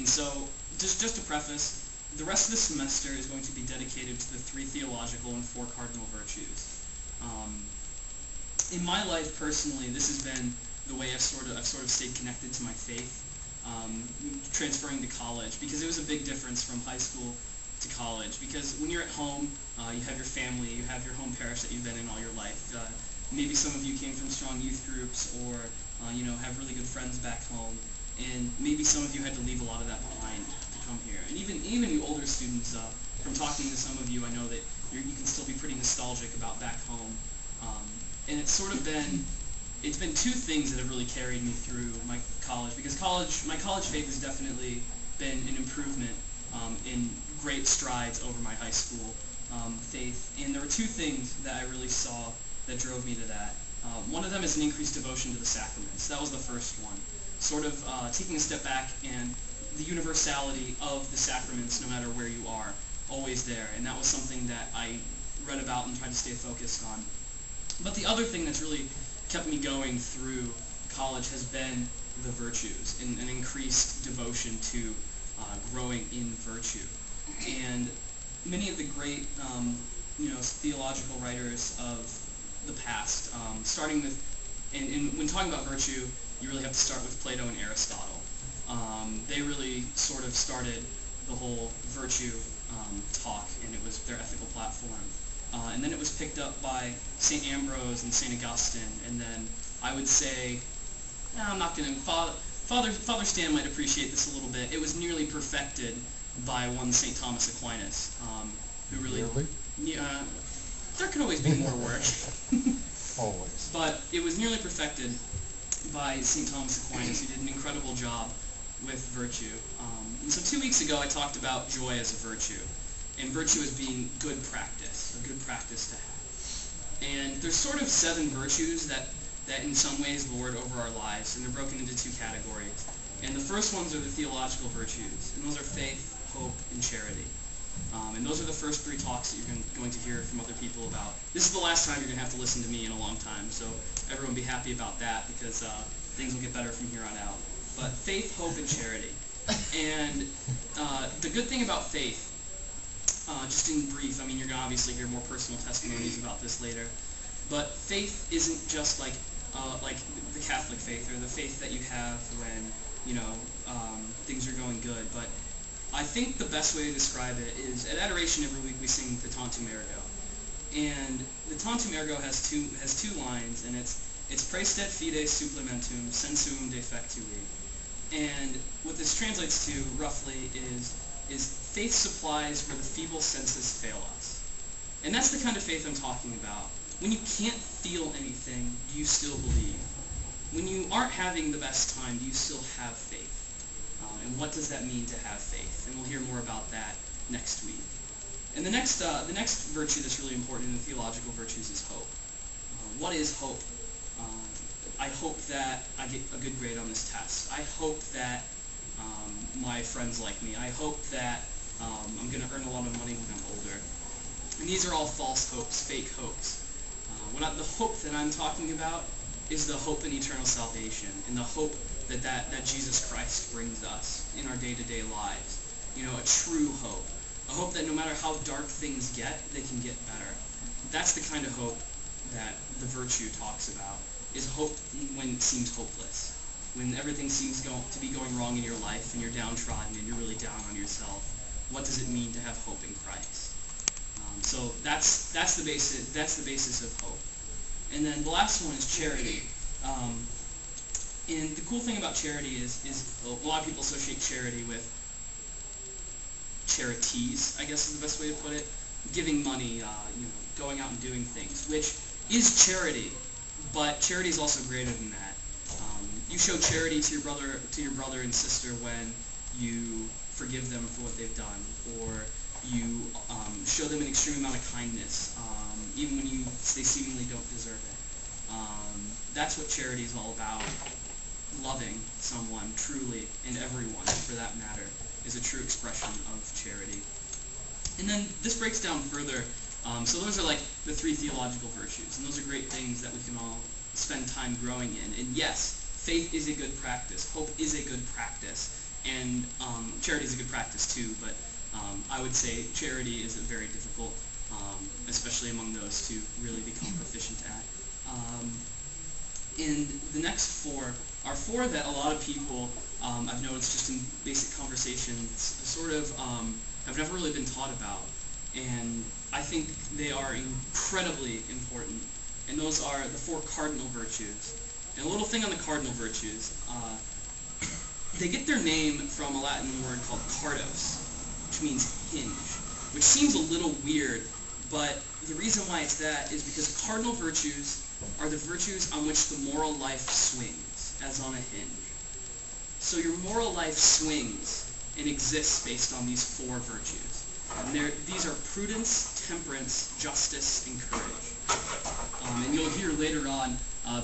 And so, just to preface, the rest of the semester is going to be dedicated to the 3 theological and 4 cardinal virtues. In my life personally, this has been the way I've sort of stayed connected to my faith, transferring to college, because it was a big difference from high school to college. Because when you're at home, you have your family, you have your home parish that you've been in all your life. Maybe some of you came from strong youth groups, or have really good friends back home, and maybe some of you had to leave a lot of that behind to come here. And even you older students, from talking to some of you, I know that you can still be pretty nostalgic about back home. And it's sort of been, it's been 2 things that have really carried me through my college, because my college faith has definitely been an improvement in great strides over my high school faith. And there were 2 things that I really saw that drove me to that. One of them is an increased devotion to the sacraments. That was the first one. Sort of taking a step back, and the universality of the sacraments, no matter where you are, always there. And that was something that I read about and tried to stay focused on. But the other thing that's really kept me going through college has been the virtues, and an increased devotion to growing in virtue. And many of the great theological writers of the past, starting with, and when talking about virtue, you really have to start with Plato and Aristotle. They really sort of started the whole virtue talk, and it was their ethical platform. And then it was picked up by St. Ambrose and St. Augustine, and then I would say, I'm not going to, Father Stan might appreciate this a little bit, it was nearly perfected by one St. Thomas Aquinas, who really? There could always be more work. Always. But it was nearly perfected by St. Thomas Aquinas, who did an incredible job with virtue. And so 2 weeks ago I talked about joy as a virtue, and virtue as being good practice, a good practice to have. And there's sort of 7 virtues that in some ways lord over our lives, and they're broken into 2 categories. And the first ones are the theological virtues, and those are faith, hope, and charity. And those are the first 3 talks that you're going to hear from other people about. This is the last time you're going to have to listen to me in a long time, so everyone be happy about that, because things will get better from here on out. But faith, hope, and charity. And the good thing about faith, just in brief, I mean, you're going to obviously hear more personal testimonies about this later, but faith isn't just like the Catholic faith, or the faith that you have when things are going good. But I think the best way to describe it is, at adoration every week we sing the Tantum Ergo, and the Tantum Ergo has two lines, and it's Praestet fides supplementum sensum defectui. And what this translates to roughly is faith supplies where the feeble senses fail us. And that's the kind of faith I'm talking about. When you can't feel anything, do you still believe? When you aren't having the best time, do you still have faith? And what does that mean to have faith? And we'll hear more about that next week. And the next virtue that's really important in the theological virtues is hope. What is hope? I hope that I get a good grade on this test. I hope that my friends like me. I hope that I'm going to earn a lot of money when I'm older. And these are all false hopes, fake hopes. The hope that I'm talking about is the hope in eternal salvation, and the hope that Jesus Christ brings us in our day-to-day lives. A true hope. A hope that no matter how dark things get, they can get better. That's the kind of hope that the virtue talks about, is hope when it seems hopeless. When everything seems to be going wrong in your life, and you're downtrodden, and you're really down on yourself. What does it mean to have hope in Christ? So that's the basis of hope. And then the last one is charity. And the cool thing about charity is a lot of people associate charity with charities, I guess is the best way to put it. Giving money, going out and doing things, which is charity, but charity is also greater than that. You show charity to your brother and sister when you forgive them for what they've done, or you show them an extreme amount of kindness, even when they seemingly don't deserve it. That's what charity is all about. Loving someone truly, and everyone for that matter, is a true expression of charity. And then this breaks down further. So those are like the 3 theological virtues, and those are great things that we can all spend time growing in. And yes, faith is a good practice. Hope is a good practice. And charity is a good practice too, but I would say charity is very difficult, especially among those to really become proficient at. And the next four are four that a lot of people, I've noticed just in basic conversations, sort of have never really been taught about. And I think they are incredibly important. And those are the four cardinal virtues. And a little thing on the cardinal virtues. They get their name from a Latin word called cardos, which means hinge, which seems a little weird, but the reason why it's that is because cardinal virtues are the virtues on which the moral life swings, as on a hinge. So your moral life swings and exists based on these four virtues. And these are prudence, temperance, justice, and courage. And you'll hear later on,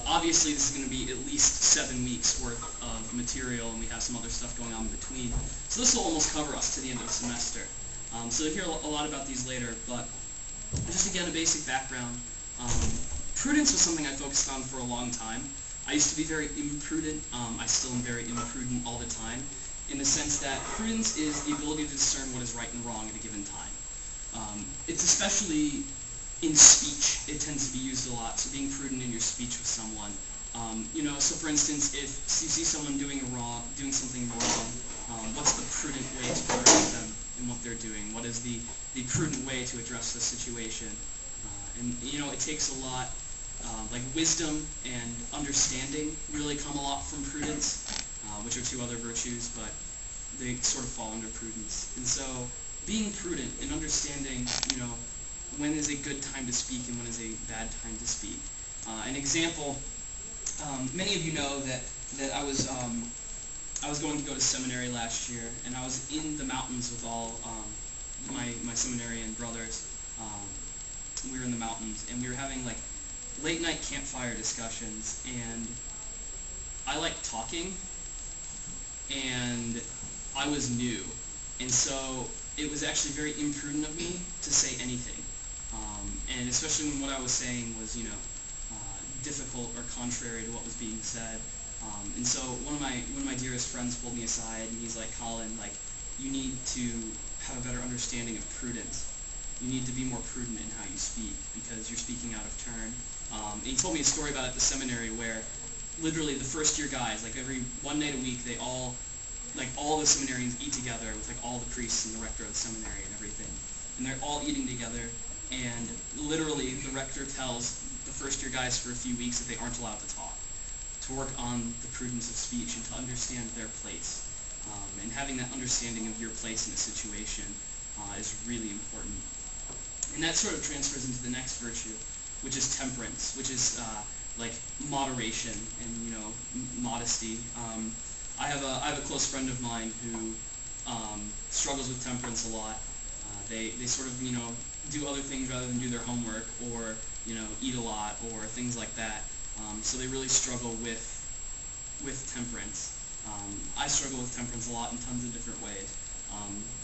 obviously this is going to be at least 7 weeks worth of material, and we have some other stuff going on in between. So this will almost cover us to the end of the semester. So you'll hear a lot about these later, but just again a basic background. Prudence was something I focused on for a long time. I used to be very imprudent. I still am very imprudent all the time, in the sense that prudence is the ability to discern what is right and wrong at a given time. It's especially in speech, it tends to be used a lot, so being prudent in your speech with someone. So for instance, if you see someone doing something wrong, what's the prudent way to correct them in what they're doing? What is the prudent way to address the situation? It takes a lot, like wisdom and understanding really come a lot from prudence, which are two other virtues, but they sort of fall under prudence. And so being prudent and understanding, when is a good time to speak and when is a bad time to speak. An example, many of you know that I was going to go to seminary last year, and I was in the mountains with all my seminarian brothers. We were in the mountains, and we were having like late night campfire discussions, and I like talking, and I was new, and so it was actually very imprudent of me to say anything. And especially when what I was saying was, difficult or contrary to what was being said. And so one of my dearest friends pulled me aside, and he's like, Colin, like, you need to have a better understanding of prudence. You need to be more prudent in how you speak because you're speaking out of turn. And he told me a story about at the seminary where literally the first year guys, like every one night a week, they all the seminarians eat together with like all the priests and the rector of the seminary and everything. And they're all eating together, and literally the rector tells the first year guys for a few weeks that they aren't allowed to talk, to work on the prudence of speech and to understand their place. And having that understanding of your place in a situation is really important. And that sort of transfers into the next virtue, which is temperance, which is like moderation and modesty. I have a close friend of mine who struggles with temperance a lot. They sort of do other things rather than do their homework, or eat a lot, or things like that. So they really struggle with temperance. I struggle with temperance a lot in tons of different ways.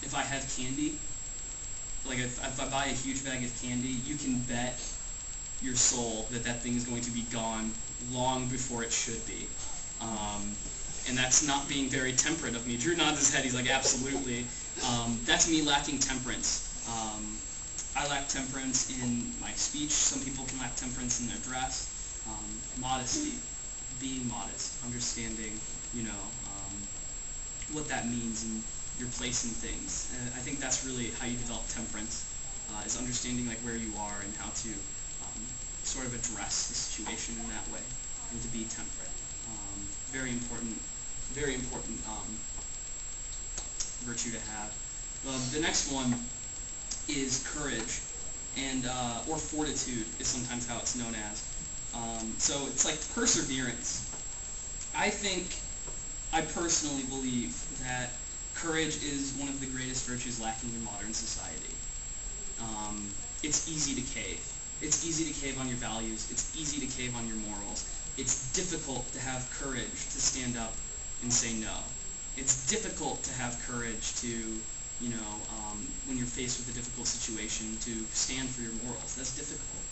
If I have candy, like if I buy a huge bag of candy, you can bet your soul that thing is going to be gone long before it should be. And that's not being very temperate of me. Drew nods his head. He's like, absolutely. That's me lacking temperance. I lack temperance in my speech. Some people can lack temperance in their dress. Modesty, being modest, understanding, what that means and your place in things. And I think that's really how you develop temperance, is understanding like where you are and how to sort of address the situation in that way, and to be temperate. Very important virtue to have. The next one is courage, and or fortitude is sometimes how it's known as. So it's like perseverance. I personally believe that courage is one of the greatest virtues lacking in modern society. It's easy to cave. It's easy to cave on your values. It's easy to cave on your morals. It's difficult to have courage to stand up and say no. It's difficult to have courage to, when you're faced with a difficult situation, to stand for your morals. That's difficult.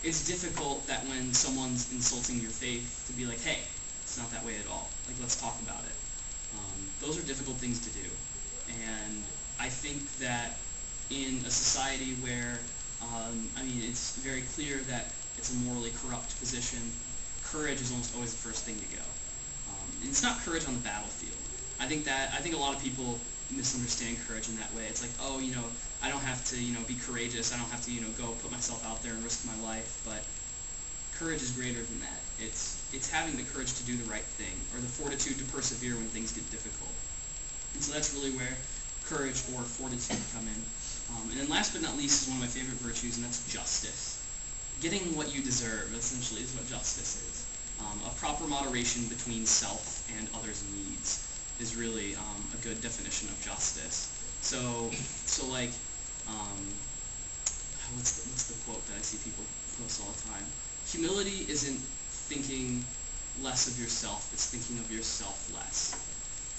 It's difficult that when someone's insulting your faith to be like, hey, it's not that way at all. Like, let's talk about it. Those are difficult things to do. And I think that in a society where, it's very clear that it's a morally corrupt position, courage is almost always the first thing to go. And it's not courage on the battlefield. I think a lot of people misunderstand courage in that way. It's like, oh, I don't have to, be courageous. I don't have to, go put myself out there and risk my life. But courage is greater than that. It's having the courage to do the right thing, or the fortitude to persevere when things get difficult. And so that's really where courage or fortitude come in. And then last but not least is one of my favorite virtues, and that's justice. Getting what you deserve, essentially, is what justice is. A proper moderation between self and others' needs is really a good definition of justice. So like, what's the quote that I see people post all the time? Humility isn't thinking less of yourself; it's thinking of yourself less.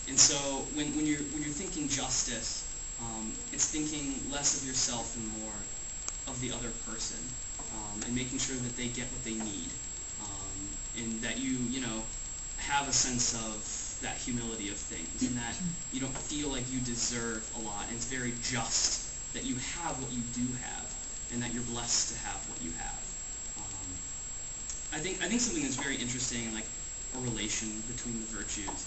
And so when you're thinking justice, it's thinking less of yourself and more of the other person, and making sure that they get what they need, and that you have a sense of that humility of things, and that you don't feel like you deserve a lot, and it's very just that you have what you do have, and that you're blessed to have what you have. I think something that's very interesting in like a relation between the virtues,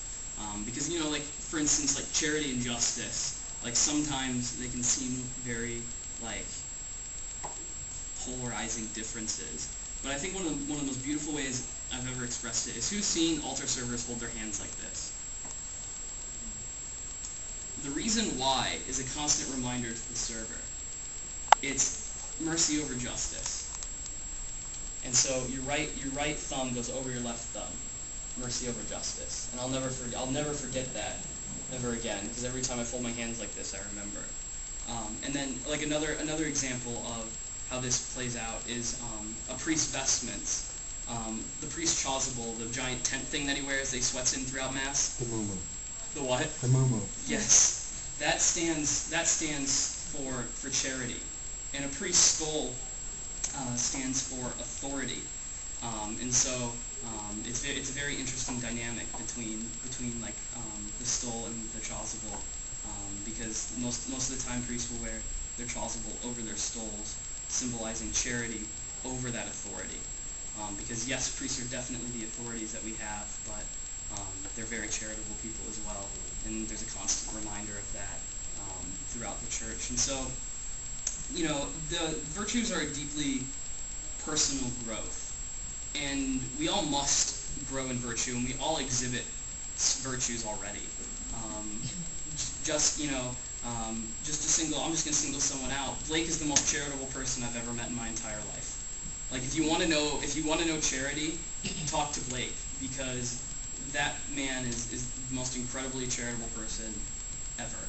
because like for instance, like charity and justice, like sometimes they can seem very like polarizing differences. But I think one of the most beautiful ways I've ever expressed it is, who's seen altar servers hold their hands like this? The reason why is a constant reminder to the server. It's mercy over justice. And so your right thumb goes over your left thumb. Mercy over justice. And I'll never forget that ever again, because every time I fold my hands like this, I remember. And then like another example of how this plays out is a priest's vestments. The priest's chasuble, the giant tent thing that he wears that he sweats in throughout Mass. The muumuu. The what? The muumuu. Yes. That stands for charity. And a priest's stole stands for authority. And so it's a very interesting dynamic between like the stole and the chasuble, because most of the time priests will wear their chasuble over their stoles, symbolizing charity over that authority. Because yes, priests are definitely the authorities that we have, but they're very charitable people as well, and there's a constant reminder of that throughout the church. And so, the virtues are a deeply personal growth, and we all must grow in virtue, and we all exhibit virtues already. I'm just going to single someone out. Blake is the most charitable person I've ever met in my entire life. Like, if you want to know charity, talk to Blake, because that man is the most incredibly charitable person ever.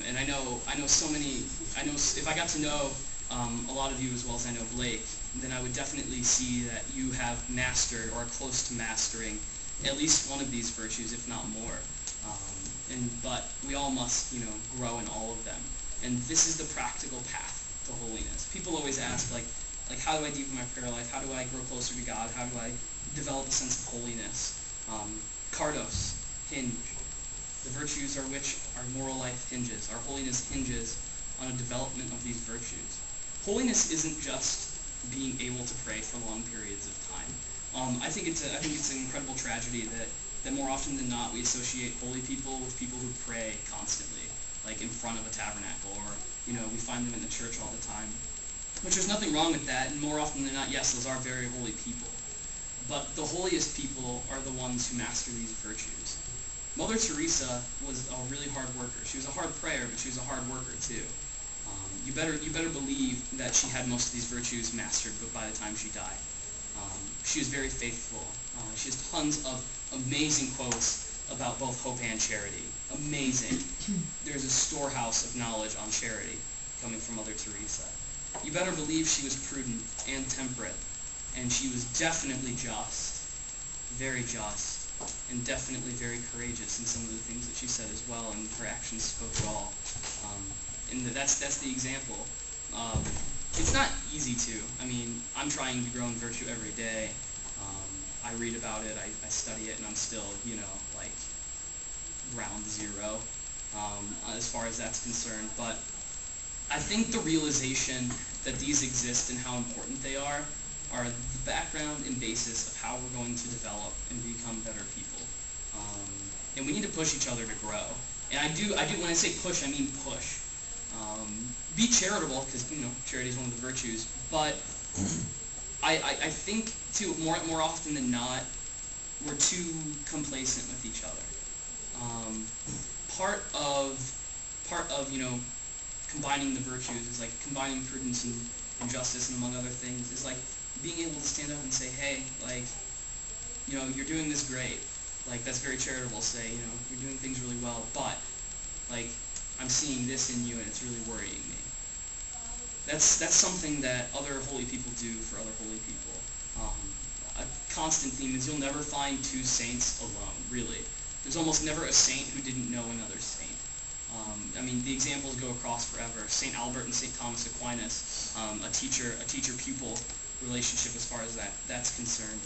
And I know if I got to know a lot of you as well as I know Blake, then I would definitely see that you have mastered or are close to mastering at least one of these virtues, if not more. But we all must, grow in all of them. And this is the practical path to holiness. People always ask, like how do I deepen my prayer life? How do I grow closer to God? How do I develop a sense of holiness? Cardos, hinge. The virtues are which our moral life hinges. Our holiness hinges on a development of these virtues. Holiness isn't just being able to pray for long periods of time. I think it's an incredible tragedy that more often than not we associate holy people with people who pray constantly, like in front of a tabernacle, or we find them in the church all the time. Which there's nothing wrong with that, and more often than not, yes, those are very holy people. But the holiest people are the ones who master these virtues. Mother Teresa was a really hard worker. She was a hard prayer, but she was a hard worker too. You better believe that she had most of these virtues mastered, but by the time she died. She was very faithful. She has tons of amazing quotes about both hope and charity. Amazing. There's a storehouse of knowledge on charity coming from Mother Teresa. You better believe she was prudent and temperate, and she was definitely just, very just, and definitely very courageous in some of the things that she said as well, and her actions spoke it all. And that's the example. It's not easy to. I'm trying to grow in virtue every day. I read about it, I study it, and I'm still, ground zero as far as that's concerned. But I think the realization that these exist and how important they are the background and basis of how we're going to develop and become better people. And we need to push each other to grow. And I do when I say push, I mean push. Be charitable, because charity is one of the virtues. But I think too more often than not, we're too complacent with each other. Part of combining the virtues is like combining prudence and justice, and among other things, is like being able to stand up and say, hey, like, you're doing this great. Like, that's very charitable. Say, you're doing things really well, but like, I'm seeing this in you, and it's really worrying me. That's something that other holy people do for other holy people. A constant theme is you'll never find two saints alone, really. There's almost never a saint who didn't know another saint. The examples go across forever. St. Albert and St. Thomas Aquinas, a teacher-pupil relationship as far as that's concerned.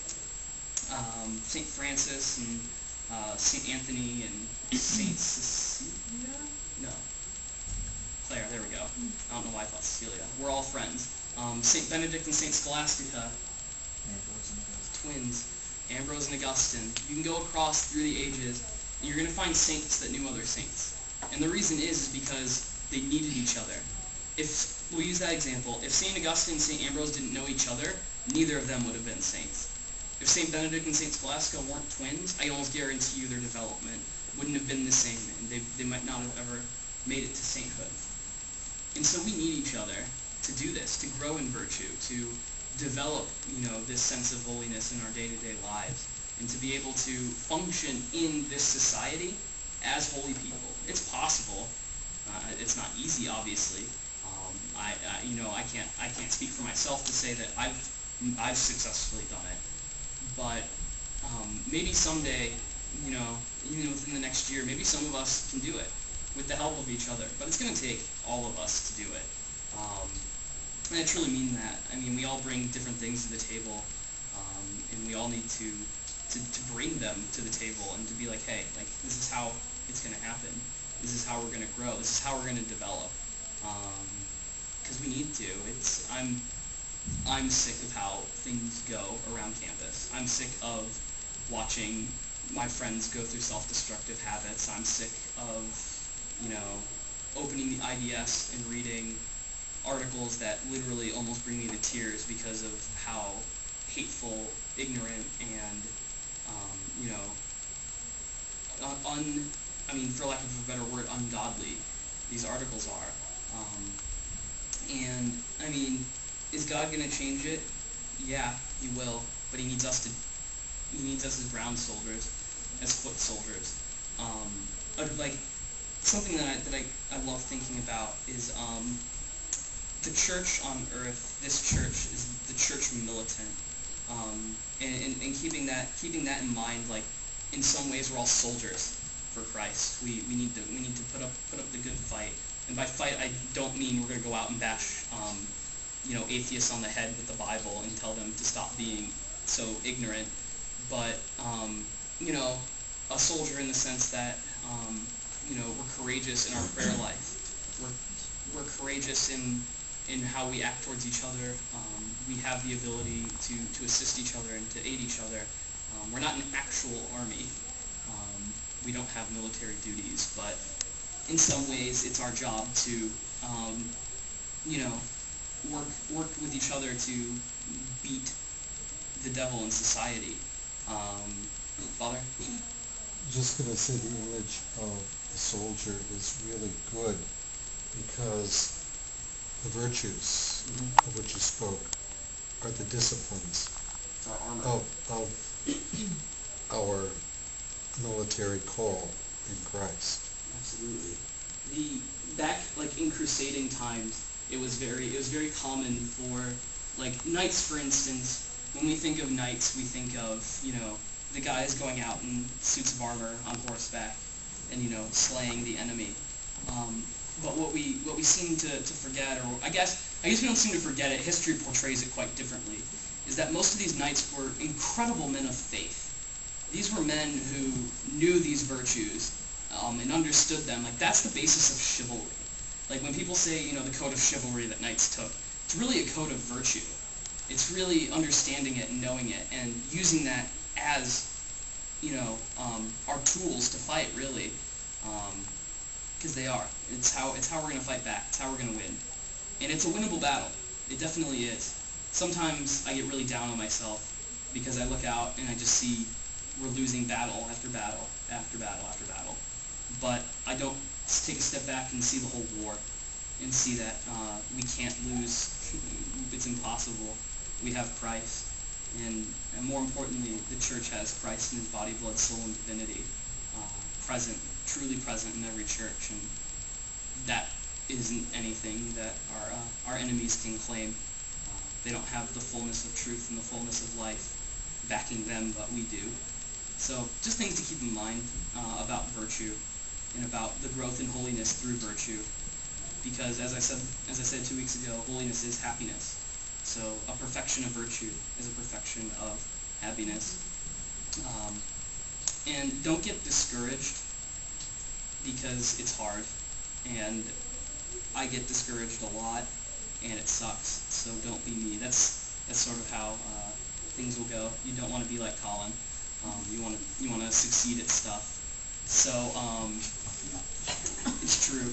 St. Francis and St. Anthony and St. Cecilia? No. Claire, there we go. I don't know why I thought Cecilia. We're all friends. St. Benedict and St. Scholastica, twins. Ambrose and Augustine. You can go across through the ages, and you're going to find saints that knew other saints. And the reason is because they needed each other. If we'll use that example, if St. Augustine and St. Ambrose didn't know each other, neither of them would have been saints. If St. Benedict and St. Scholastica weren't twins, I almost guarantee you their development wouldn't have been the same, and they might not have ever made it to sainthood. And so we need each other to do this, to grow in virtue, to develop, this sense of holiness in our day-to-day lives, and to be able to function in this society as holy people. It's possible. It's not easy, obviously. I can't speak for myself to say that I've successfully done it. But maybe someday, even within the next year, maybe some of us can do it with the help of each other. But it's going to take all of us to do it. And I truly mean that. We all bring different things to the table, and we all need to bring them to the table and to be like, hey, like, this is how it's going to happen. This is how we're going to grow. This is how we're going to develop. Because we need to. I'm sick of how things go around campus. I'm sick of watching my friends go through self-destructive habits. I'm sick of, opening the IDS and reading articles that literally almost bring me to tears because of how hateful, ignorant, and, for lack of a better word, ungodly these articles are. Is God going to change it? Yeah, he will, but he needs us as ground soldiers, as foot soldiers. Something that I love thinking about is the church on earth. This church is the church militant, and keeping that in mind. Like, in some ways, we're all soldiers for Christ. We need to put up the good fight. And by fight, I don't mean we're going to go out and bash atheists on the head with the Bible and tell them to stop being so ignorant. But a soldier in the sense that we're courageous in our prayer life. We're courageous in how we act towards each other. We have the ability to assist each other and to aid each other. We're not an actual army. We don't have military duties, but in some ways it's our job to work with each other to beat the devil in society. Father? Just going to say the image of the soldier is really good, because the virtues of which you spoke are the disciplines of our military call in Christ. Absolutely. Back in crusading times, it was very common for knights, for instance. When we think of knights, we think of the guys going out in suits of armor on horseback and slaying the enemy. But what we seem to forget, or I guess we don't seem to forget it. History portrays it quite differently. Is that most of these knights were incredible men of faith. These were men who knew these virtues, and understood them, like that's the basis of chivalry. Like when people say, the code of chivalry that knights took, it's really a code of virtue. It's really understanding it and knowing it and using that as, our tools to fight, really, because they are. It's how we're going to fight back. It's how we're going to win. And it's a winnable battle. It definitely is. Sometimes I get really down on myself because I look out and I just see we're losing battle after battle after battle after battle. But I don't take a step back and see the whole war and see that we can't lose. It's impossible. We have Christ. And more importantly, the church has Christ in his body, blood, soul, and divinity present, truly present in every church. And that isn't anything that our enemies can claim. They don't have the fullness of truth and the fullness of life backing them, but we do. So just things to keep in mind about virtue and about the growth in holiness through virtue. Because as I said 2 weeks ago, holiness is happiness. So a perfection of virtue is a perfection of happiness. And don't get discouraged because it's hard. And I get discouraged a lot, and it sucks. So don't be me. That's sort of how things will go. You don't want to be like Colin. You want to succeed at stuff. So it's true.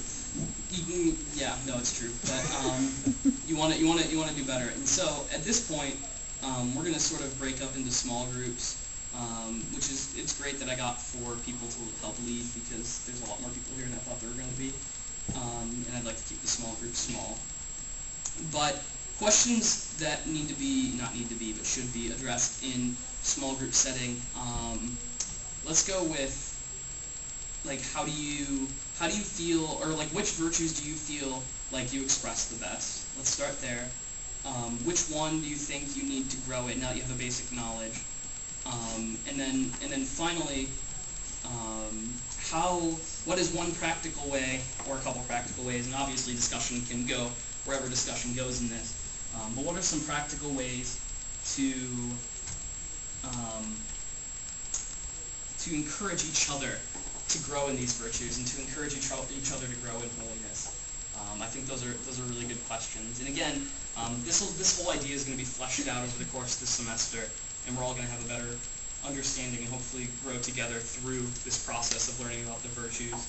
It's true. But you want to do better. And so at this point, we're going to sort of break up into small groups, which it's great that I got 4 people to help lead because there's a lot more people here than I thought there were going to be. And I'd like to keep the small groups small. But questions that but should be addressed in small group setting. Let's go with, like, how do you feel, or like which virtues do you feel like you express the best? Let's start there. Which one do you think you need to grow in now that you have a basic knowledge? And then finally, what is one practical way, or a couple practical ways, and obviously discussion can go wherever discussion goes in this, but what are some practical ways to encourage each other to grow in these virtues and to encourage each other to grow in holiness? I think those are really good questions. And again, this whole idea is going to be fleshed out over the course of this semester, and we're all going to have a better understanding and hopefully grow together through this process of learning about the virtues.